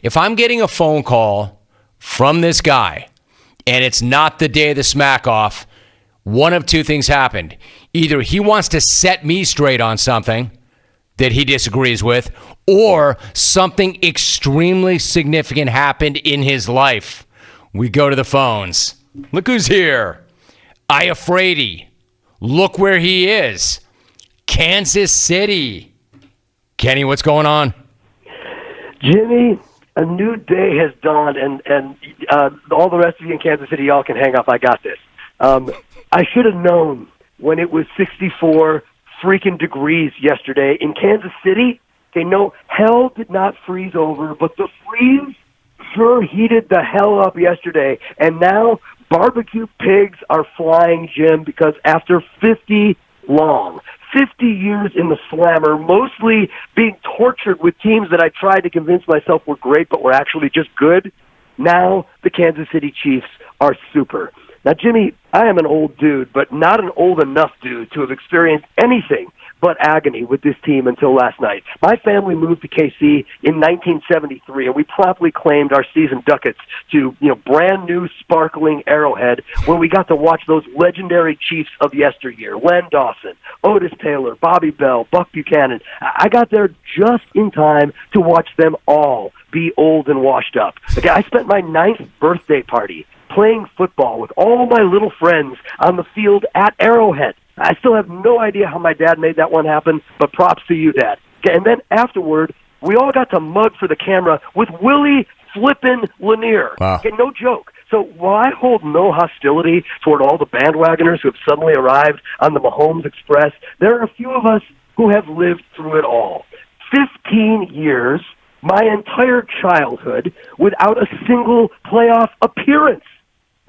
If I'm getting a phone call from this guy and it's not the day of the smack off, one of two things happened. Either he wants to set me straight on something that he disagrees with, or something extremely significant happened in his life. We go to the phones. Look who's here. Iafrate. Look where he is. Kansas City. Kenny, what's going on? Jimmy, a new day has dawned, and all the rest of you in Kansas City, y'all can hang up. I got this. I should have known when it was 64 freaking degrees yesterday in Kansas City. Okay, no, hell did not freeze over, but the freeze sure heated the hell up yesterday. And now barbecue pigs are flying, Jim, because after 50 years in the slammer, mostly being tortured with teams that I tried to convince myself were great but were actually just good, now the Kansas City Chiefs are super. Now, Jimmy, I am an old dude, but not an old enough dude to have experienced anything but agony with this team until last night. My family moved to KC in 1973, and we promptly claimed our season ducats to, brand new sparkling Arrowhead, where we got to watch those legendary Chiefs of yesteryear: Len Dawson, Otis Taylor, Bobby Bell, Buck Buchanan. I got there just in time to watch them all be old and washed up. Okay, I spent my 9th birthday party playing football with all my little friends on the field at Arrowhead. I still have no idea how my dad made that one happen, but props to you, Dad. Okay, and then afterward, we all got to mug for the camera with Willie flippin' Lanier. Wow. Okay, no joke. So while I hold no hostility toward all the bandwagoners who have suddenly arrived on the Mahomes Express, there are a few of us who have lived through it all. 15 years, my entire childhood, without a single playoff appearance.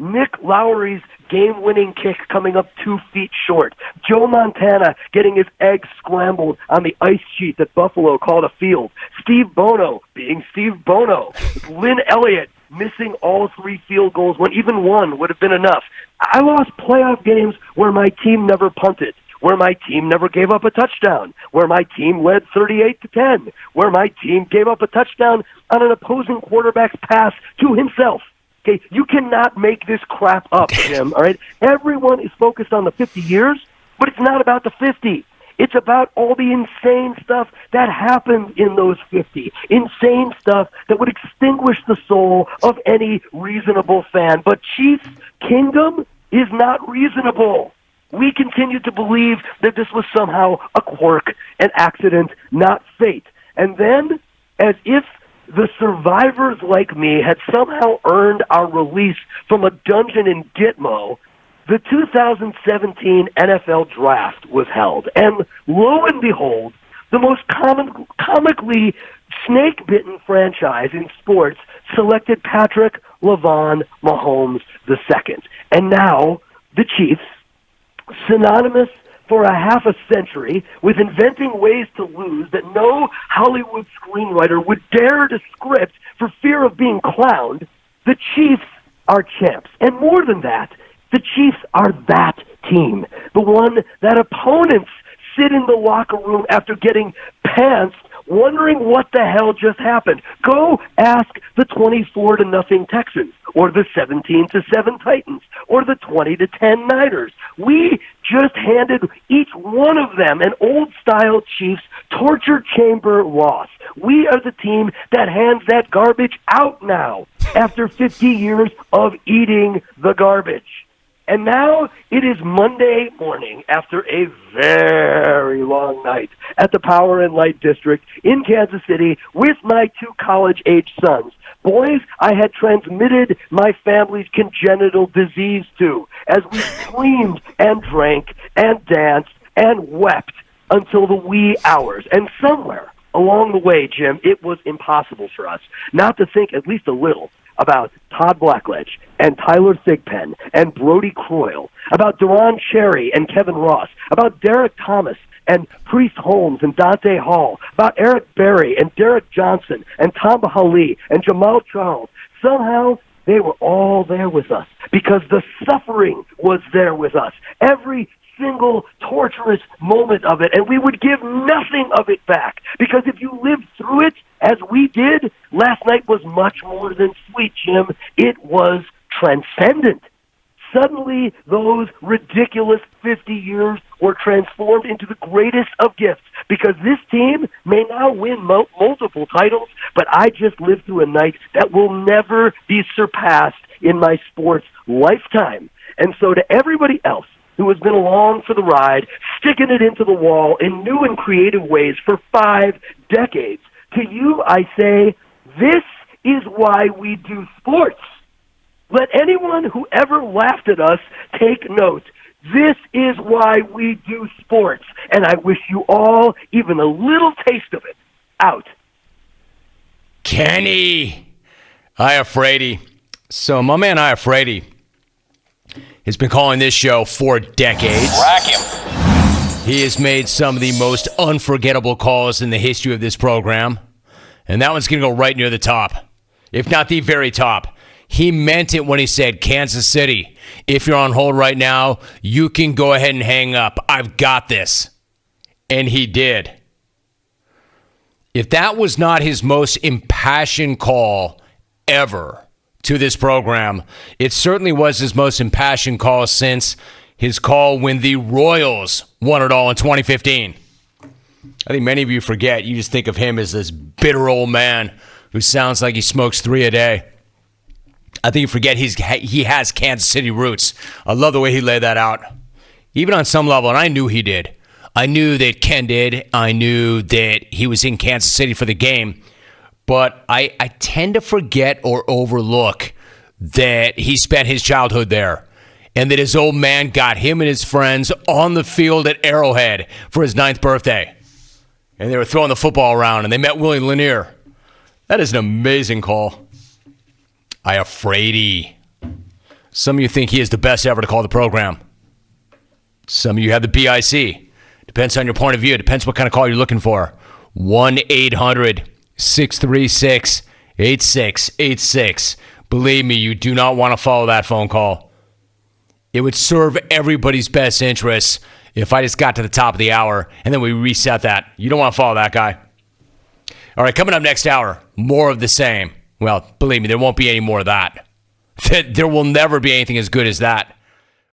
Nick Lowry's game-winning kick coming up 2 feet short. Joe Montana getting his eggs scrambled on the ice sheet that Buffalo called a field. Steve Bono being Steve Bono. Lynn Elliott missing all 3 field goals when even one would have been enough. I lost playoff games where my team never punted, where my team never gave up a touchdown, where my team led 38-10, where my team gave up a touchdown on an opposing quarterback's pass to himself. Okay, you cannot make this crap up, Jim, all right? Everyone is focused on the 50 years, but it's not about the 50. It's about all the insane stuff that happened in those 50. Insane stuff that would extinguish the soul of any reasonable fan. But Chiefs Kingdom is not reasonable. We continue to believe that this was somehow a quirk, an accident, not fate. And then, as if the survivors like me had somehow earned our release from a dungeon in Gitmo, the 2017 NFL Draft was held. And lo and behold, the most comically snake-bitten franchise in sports selected Patrick LaVon Mahomes II. And now the Chiefs, synonymous for a half a century with inventing ways to lose that no Hollywood screenwriter would dare to script for fear of being clowned, the Chiefs are champs. And more than that, the Chiefs are that team, the one that opponents sit in the locker room after getting pantsed, wondering what the hell just happened. Go ask the 24-0 Texans, or the 17-7 Titans, or the 20-10 Niners. We just handed each one of them an old-style Chiefs torture chamber loss. We are the team that hands that garbage out now after 50 years of eating the garbage. And now it is Monday morning after a very long night at the Power and Light District in Kansas City with my 2 college-age sons. Boys, I had transmitted my family's congenital disease to as we screamed and drank and danced and wept until the wee hours. And somewhere along the way, Jim, it was impossible for us not to think at least a little about Todd Blackledge and Tyler Thigpen and Brody Croyle, about Deron Cherry and Kevin Ross, about Derek Thomas and Priest Holmes and Dante Hall, about Eric Berry and Derek Johnson and Tom Bahali and Jamal Charles. Somehow they were all there with us because the suffering was there with us. Every single torturous moment of it, and we would give nothing of it back. Because if you lived through it, as we did, last night was much more than sweet, Jim. It was transcendent. Suddenly, those ridiculous 50 years were transformed into the greatest of gifts, because this team may now win multiple titles, but I just lived through a night that will never be surpassed in my sports lifetime. And so to everybody else who has been along for the ride, sticking it into the wall in new and creative ways for 5 decades, to you I say, this is why we do sports. Let anyone who ever laughed at us take note. This is why we do sports, and I wish you all even a little taste of it. Out. Kenny Iafrate. So my man Iafrate has been calling this show for decades. Rack him. He has made some of the most unforgettable calls in the history of this program, and that one's going to go right near the top, if not the very top. He meant it when he said, Kansas City, if you're on hold right now, you can go ahead and hang up. I've got this. And he did. If that was not his most impassioned call ever to this program, it certainly was his most impassioned call since his call when the Royals won it all in 2015. I think many of you forget. You just think of him as this bitter old man who sounds like he smokes 3 a day. I think you forget he has Kansas City roots. I love the way he laid that out. Even on some level, and I knew he did. I knew that Ken did. I knew that he was in Kansas City for the game. But I tend to forget or overlook that he spent his childhood there. And that his old man got him and his friends on the field at Arrowhead for his 9th birthday. And they were throwing the football around, and they met Willie Lanier. That is an amazing call. Iafrate. Some of you think he is the best ever to call the program. Some of you have the BIC. Depends on your point of view. Depends what kind of call you're looking for. 1-800-636-8686. Believe me, you do not want to follow that phone call. It would serve everybody's best interests if I just got to the top of the hour and then we reset that. You don't want to follow that guy. All right, coming up next hour, more of the same. Well, believe me, there won't be any more of that. There will never be anything as good as that.